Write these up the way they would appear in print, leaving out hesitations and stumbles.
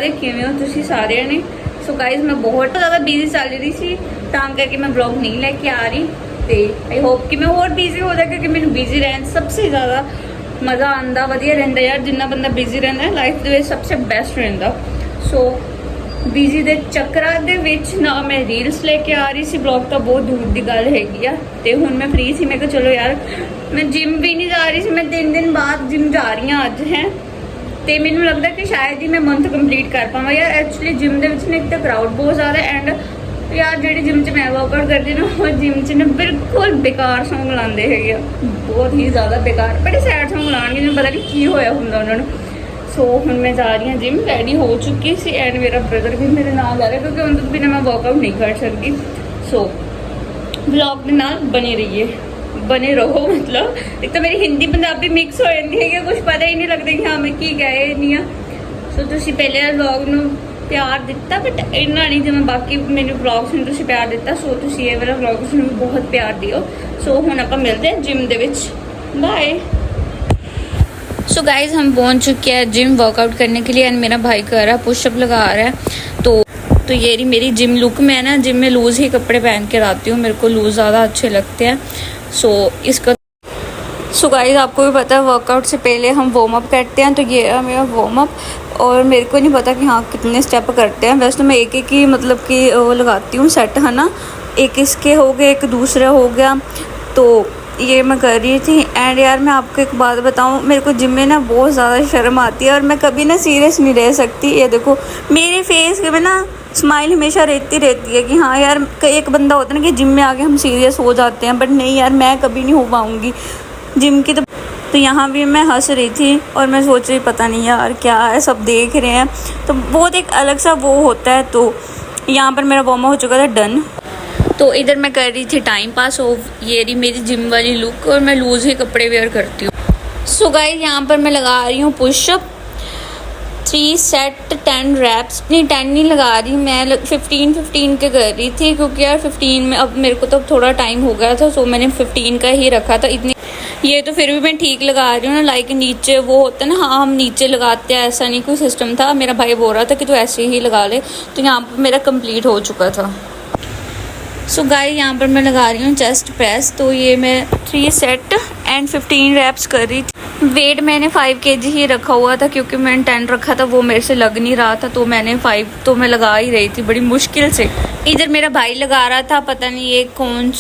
दे किवें हो तुसीं सारिਆਂ ने। सो गाइज मैं बहुत ज़्यादा बिजी चल रही सी तां करके मैं ब्लॉग नहीं लैके आ रही तो आई होप कि मैं होर बिजी हो जाए क्योंकि मैंने बिजी रहन सबसे ज़्यादा मज़ा आता वधिया रहिंदा यार। जिन्ना बंदा बिजी रहिंदा लाइफ दे सबसे बेस्ट रहिंदा। सो बिजी दे चक्करां दे विच ना मैं रील्स लेके आ रही सी ब्लॉग तो बहुत दूर की गल हैगी आ। ते हुण मैं फ्री सी मैं कहा चलो यार मैं जिम भी नहीं जा रही सी मैं 3 दिन बाद जिम जा रही हाँ अज है तो मैनू लगता कि शायद ही मैं मंथ कंप्लीट कर पावां यार। एक्चुअली जिम के ना एक तो क्राउड बहुत ज़्यादा एंड यार जी जिम च मैं वर्कआउट करती ना वो जिम च ना बिल्कुल बेकार सॉन्ग लाते है बहुत ही ज़्यादा बेकार बड़े सैड सॉन्ग लाने जिन्हें पता नहीं की होया होंदा उन्होंने। सो हुण मैं जा रही हाँ जिम रेडी हो चुकी सी एंड मेरा ब्रदर भी मेरे नाल जा रहा है क्योंकि उनके बिना मैं वर्कआउट नहीं कर सकती। सो ब्लॉग के नाल बने रहो मतलब एक तो मेरी हिंदी पंजाबी मिक्स हो जाती है कि कुछ पता ही नहीं लगता कि हाँ मैं की कह नहीं हाँ। सो तुसीं पहले व्लॉग नूं प्यार दिता बट इन्ना नहीं जिवें बाकी मैंने व्लॉग्स नूं तुसीं प्यार दिता। सो तुसीं ये वाला व्लॉग्स नूं बहुत प्यार दिओ। सो हुण आपां मिलते हैं जिम दे विच बाय। सो गाइज हम पहुंच चुके हैं जिम वर्कआउट करने के लिए एंड मेरा भाई कर रहा है पुशअप लगा रहा है। तो ये रही मेरी जिम लुक। मैं ना जिम में लूज़ ही कपड़े पहन के आती हूँ मेरे को लूज़ ज़्यादा अच्छे लगते हैं। सो गाइस आपको भी पता है वर्कआउट से पहले हम वार्म अप करते हैं तो ये है मेरा वार्म अप और मेरे को नहीं पता कि हाँ कितने स्टेप करते हैं। वैसे तो मैं एक ही मतलब कि वो लगाती हूँ सेट है ना एक इसके हो गए एक दूसरा हो गया तो ये मैं कर रही थी। एंड यार मैं आपको एक बात बताऊँ मेरे को जिम में ना बहुत ज़्यादा शर्म आती है और मैं कभी ना सीरियस नहीं रह सकती। ये देखो मेरे फेस में ना स्माइल हमेशा रहती है कि हाँ यार एक बंदा होता है ना कि जिम में आके हम सीरियस हो जाते हैं बट नहीं यार मैं कभी नहीं हो पाऊँगी जिम की। तो यहाँ भी मैं हंस रही थी और मैं सोच रही पता नहीं यार क्या है सब देख रहे हैं तो बहुत एक अलग सा वो होता है। तो यहाँ पर मेरा वार्म अप हो चुका था डन। तो इधर मैं कर रही थी टाइम पास हो ये रही मेरी जिम वाली लुक और मैं लूज़ ही कपड़े वेयर करती हूँ। सो गाइस यहाँ पर मैं लगा रही हूँ पुशअप 3 सेट 10 रैप्स नहीं 10 नहीं लगा रही मैं 15 के कर रही थी क्योंकि यार 15 में अब मेरे को तो थोड़ा टाइम हो गया था। सो मैंने 15 का ही रखा था इतनी ये तो फिर भी मैं ठीक लगा रही हूँ ना। लाइक नीचे वो होता है ना हाँ हम नीचे लगाते हैं ऐसा नहीं कोई सिस्टम था। मेरा भाई बोल रहा था कि तू ऐसे ही लगा ले तो यहाँ पर मेरा कंप्लीट हो चुका था। सो गाइस यहाँ पर मैं लगा रही हूँ चेस्ट प्रेस तो ये मैं 3 सेट एंड 15 रैप्स कर रही थी। वेट मैंने 5 kg ही रखा हुआ था क्योंकि मैंने 10 रखा था वो मेरे से लग नहीं रहा था तो मैंने 5 तो मैं लगा ही रही थी बड़ी मुश्किल से। इधर मेरा भाई लगा रहा था पता नहीं ये कौन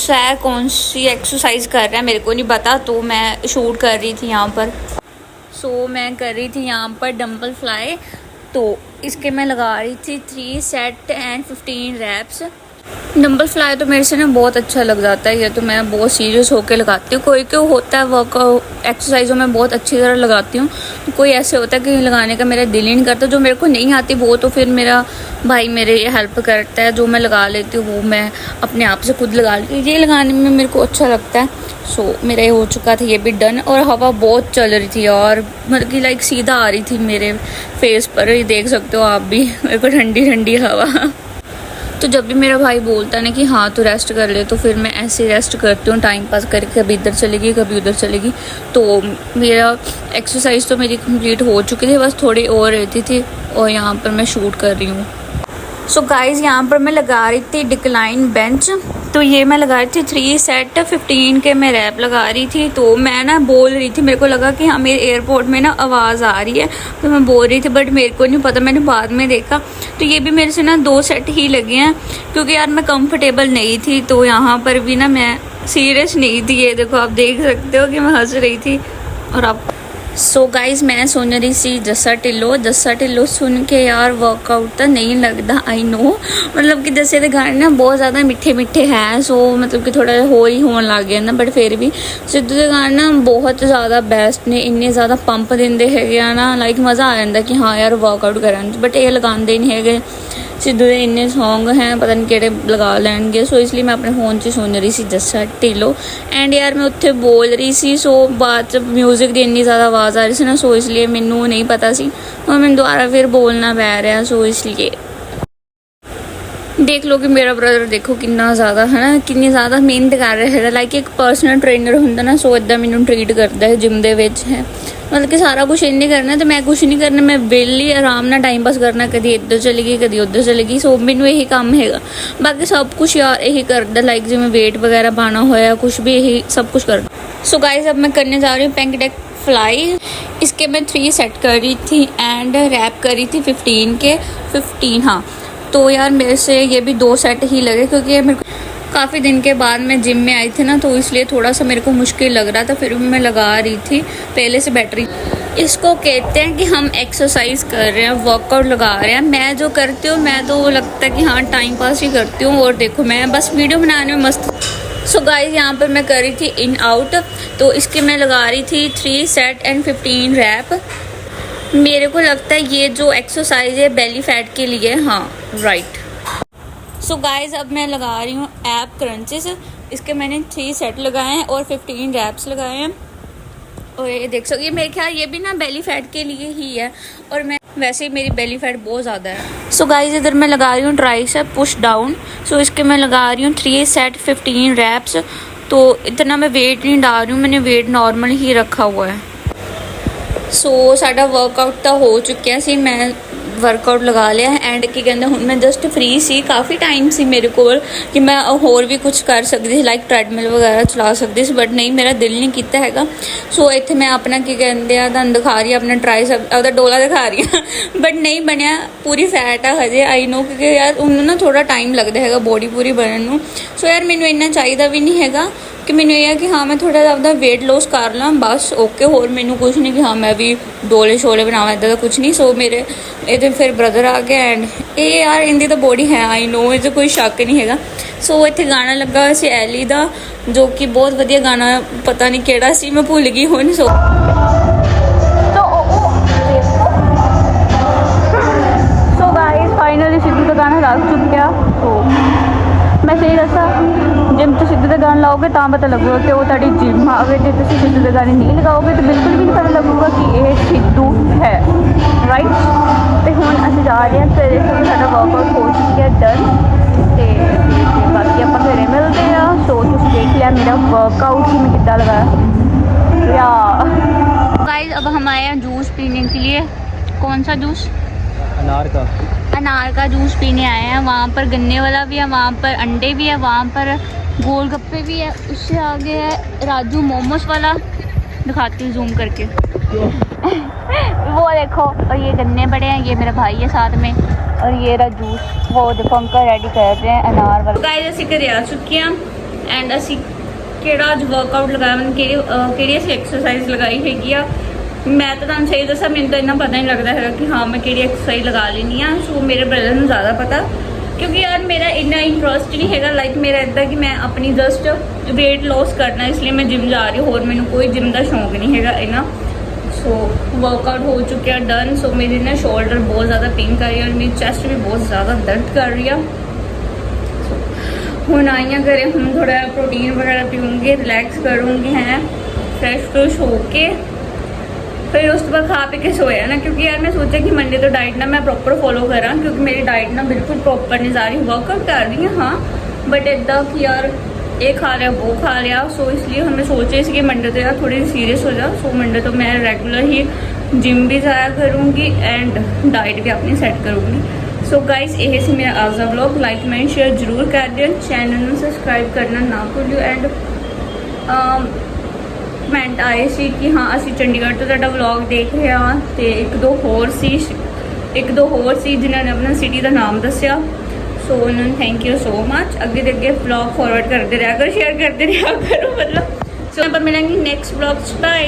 सी एक्सरसाइज कर रहा है मेरे को नहीं पता तो मैं शूट कर रही थी यहाँ पर। सो मैं कर रही थी यहाँ पर डंबल फ्लाई तो इसके मैं लगा रही थी 3 set and 15 reps. Dumbbell fly तो मेरे से ना बहुत अच्छा लग जाता है ये तो मैं बहुत सीरियस होकर लगाती हूँ। कोई क्यों होता है वर्क एक्सरसाइजों में बहुत अच्छी तरह लगाती हूँ तो कोई ऐसे होता है कि लगाने का मेरा दिल ही नहीं करता। जो मेरे को नहीं आती वो तो फिर मेरा भाई मेरे हेल्प करता है जो मैं लगा लेती हूँ वो मैं अपने आप से खुद लगा लेती हूँ। ये लगाने में मेरे को अच्छा लगता है। सो मेरा ये हो चुका था ये भी डन और हवा बहुत चल रही थी और मतलब कि लाइक सीधा आ रही थी मेरे फेस पर ये देख सकते हो आप भी मेरे को ठंडी ठंडी हवा। तो जब भी मेरा भाई बोलता है ना कि हाँ तो रेस्ट कर ले तो फिर मैं ऐसे रेस्ट करती हूँ टाइम पास करके कभी इधर चलेगी कभी उधर चलेगी। तो मेरा एक्सरसाइज तो मेरी कंप्लीट हो चुकी थी बस थोड़ी और रहती थी और यहाँ पर मैं शूट कर रही हूँ। सो गाइस यहाँ पर मैं लगा रही थी डिक्लाइन बेंच तो ये मैं लगा रही थी 3 सेट 15 के मैं रैप लगा रही थी। तो मैं ना बोल रही थी मेरे को लगा कि हाँ मेरे एयरपोर्ट में ना आवाज़ आ रही है तो मैं बोल रही थी बट मेरे को नहीं पता मैंने बाद में देखा तो ये भी मेरे से ना 2 सेट ही लगे हैं क्योंकि यार मैं कंफर्टेबल नहीं थी। तो यहाँ पर भी ना मैं सीरियस नहीं थी ये देखो आप देख सकते हो कि मैं हंस रही थी और आप। सो गाइज मैं सुन रही सी जस्सा ढिल्लों सुन के यार वर्कआउट तो नहीं लगता आई नो मतलब कि जस्से के गाने ना बहुत ज़्यादा मिठे हैं। सो मतलब कि थोड़ा हो ही होने लग गया ना बट फिर भी सिद्धू के गाने ना बहुत ज़्यादा बेस्ट ने इन्ने ज़्यादा पंप देंगे है ना लाइक मज़ा आ जाता कि हाँ यार वर्कआउट करन बट ये लगाते नहीं है। सिद्धू के इन्ने सॉन्ग हैं पता नहीं किहड़े लगा लैणगे। सो इसलिए मैं अपने फोन 'च सुन रही सी जस्सा ढिल्लों एंड यार मैं उत्थे बोल रही सी। सो बाद च म्यूजिक की इन्नी ज़्यादा आवाज़ आ रही सी ना सो इसलिए मैनू नहीं पता सी और मैंने दोबारा फिर बोलना पै रहा। सो इसलिए देख लो कि मेरा ब्रदर देखो कितना ज़्यादा है ना, कितनी ज़्यादा मेहनत कर रहा है। लाइक एक पर्सनल ट्रेनर ਹੁੰਦਾ ना, सो इदा मैनू ट्रीट करता है जिम दे विच है। मतलब कि सारा कुछ इन्हें करना तो मैं कुछ नहीं करना, मैं वेली आराम नाल टाइम पास करना, कभी इधर चली गई कभी उधर चली गई। सो मैनू यही काम है, बाकी सब कुछ यार यही करता। लाइक जिवें वेट वगैरह पाना होया कुछ भी यही सब कुछ करना। सो गाइज अब मैं करने जा रही हूँ पैंकेक फ्लाई। इसके मैं 3 सेट कर रही थी एंड रैप कर रही थी 15 के 15। हाँ तो यार मेरे से ये भी 2 सेट ही लगे, क्योंकि मेरे को काफ़ी दिन के बाद मैं जिम में आई थी ना, तो इसलिए थोड़ा सा मेरे को मुश्किल लग रहा था। फिर भी मैं लगा रही थी पहले से बैटरी। इसको कहते हैं कि हम एक्सरसाइज कर रहे हैं, वर्कआउट लगा रहे हैं। मैं जो करती हूँ मैं तो लगता है कि हाँ टाइम पास ही करती हूँ। और देखो मैं बस वीडियो बनाने में मस्त। सो गाइज यहाँ पर मैं कर रही थी इन आउट, तो इसके मैं लगा रही थी 3 सेट एंड 15 रैप। मेरे को लगता है ये जो एक्सरसाइज है बेली फैट के लिए। हाँ राइट। सो गाइज अब मैं लगा रही हूँ एप क्रंचेस। इसके मैंने 3 सेट लगाए हैं और 15 रैप्स लगाए हैं। और ये देख सकते, ये मेरे ख्याल ये भी ना बेली फैट के लिए ही है, और मैं वैसे ही मेरी बेली फैट बहुत ज़्यादा है। सो गाइज इधर मैं लगा रही हूँ ट्राइसेप पुश डाउन। सो इसके मैं लगा रही हूँ 3 सेट 15 रैप्स। तो इतना मैं वेट नहीं डाल रही हूँ, मैंने वेट नॉर्मल ही रखा हुआ है। सो साडा वर्कआउट तो हो चुकिया सी, मैं वर्कआउट लगा लिया है एंड की कहते हूँ मैं जस्ट फ्री सी। काफ़ी टाइम सी मेरे को कि मैं होर भी कुछ कर सकती थी, लाइक ट्रेडमिल वगैरह चला सकती थी, बट नहीं मेरा दिल नहीं किया हैगा। सो इत्थे मैं अपना की कहते हैं तुहानूं दिखा रही अपना ट्राई सब अपना डोला दिखा रही हाँ, बट नहीं बनया, पूरी फैट आ हजे। आई नो क्योंकि यार उन्होंने ना थोड़ा टाइम लगता है बॉडी पूरी बनने में। सो यार मैनू इन्ना चाहिए भी नहीं है कि मैंने यह कि हाँ मैं थोड़ा ज़्यादा वेट लॉस कर ला बस ओके। होर मैनू कुछ नहीं कि हाँ मैं भी डोले शोले बनावा, इदा कुछ नहीं। सो मेरे ये फिर ब्रदर आ गया एंड ये यार इनकी तो बॉडी है, आई नो ये कोई शक नहीं है। सो इत्थे गाना लगा हुआ सी एली का, जो कि बहुत वधिया गाना, पता नहीं केड़ा सी मैं भुल गई हुण। सो गाइस फाइनली सिद्धू का गाना लग चुकिया। तो मैं सही दसा जिम तो सिद्धू का गाना लाओगे तो पता लगेगा कि वो ताड़ी जिम आ गए। जो तुम सिद्धू के गाने नहीं लगाओगे तो बिल्कुल भी नहीं पता लगेगा कि यह सिद्धू है, राइट। तो हुण असीं जा रहे हैं, सवेरे सवेरे साडा वर्कआउट हो चुका है डन। तो बाकी आप घरे मिलते हैं। सो तुम देख लिया मेरा वर्कआउट कि मैं कितना लगाया या। गाइस अब हम आए हैं जूस पीने के लिए। कौन सा जूस? अनार का जूस पीने आए हैं। वहाँ पर गन्ने वाला भी है, वहाँ पर अंडे भी है, वहाँ पर गोलगप्पे भी है। उससे आगे है राजू मोमोज वाला, दिखाती हूँ जूम करके वो देखो। और ये गन्ने बड़े हैं, ये मेरा भाई है साथ में, और ये रहा जूस। वो देखो अंकल रेडी कर रहे हैं अनार वाला। गाइस असीं घरे आ चुके हैं एंड असीं किहड़ा अज वर्कआउट लगाया, मैंने किहड़ी असीं एक्सरसाइज लगाई हैगी आ। मैं तो तुहानूं सही दसा, मैनूं तो इन्ना पता नहीं लगता है कि हाँ मैं किहड़ी एक्सरसाइज लगा लेनी आ। सो मेरे ब्रदर नूं ज़्यादा पता, क्योंकि यार मेरा इन्ना इंटरस्ट नहीं है। लाइक मेरा इदा कि मैं अपनी जस्ट वेट लॉस करना, इसलिए मैं जिम जा रही हूँ। और मैनूं कोई जिम का शौक नहीं है इन्ना। सो वर्कआउट हो चुका डन। सो मेरी ना शोल्डर बहुत ज़्यादा पेन कर रही है और मेरी चेस्ट भी बहुत ज़्यादा दर्द कर रही है। हुण आई हाँ घरे, हम थोड़ा प्रोटीन वगैरह पीऊँगी, रिलैक्स करूँगी, हैं फ्रैश फ्रुश हो के फिर उस बाद खा पी के सोया ना। क्योंकि यार मैं सोचा कि मंडे तो डाइट ना मैं प्रॉपर फॉलो करा, क्योंकि मेरी डाइट ना बिल्कुल प्रॉपर नहीं जा रही। वर्कआउट कर रही हूँ हाँ, बट इदा कि यार ये खा लिया वो खा लिया। सो इसलिए हमें सोचे इसके मंडे तो यार थोड़ी सीरियस हो जा। सो मंडे तो मैं रेगुलर ही जिम भी जाया करूँगी एंड डाइट भी अपनी सेट करूँगी। सो गाइस ये सी मेरा आज का व्लॉग। लाइक एंड शेयर जरूर कर दियो, चैनल में सबसक्राइब करना ना भूलियो। एंड कमेंट आए सी कि हाँ असी चंडीगढ़ तो तुहाडा व्लॉग देख रहे हाँ, तो एक दो होर सी जिन्होंने अपना सिटी का नाम दसिया। सो उन्होंने थैंक यू सो मच। अगे तो अगे व्लॉग फॉरवर्ड करते रहा करो, शेयर करते रहा करो मतलब। सो यहाँ पर मिलेंगे नेक्स्ट व्लॉग। बाय।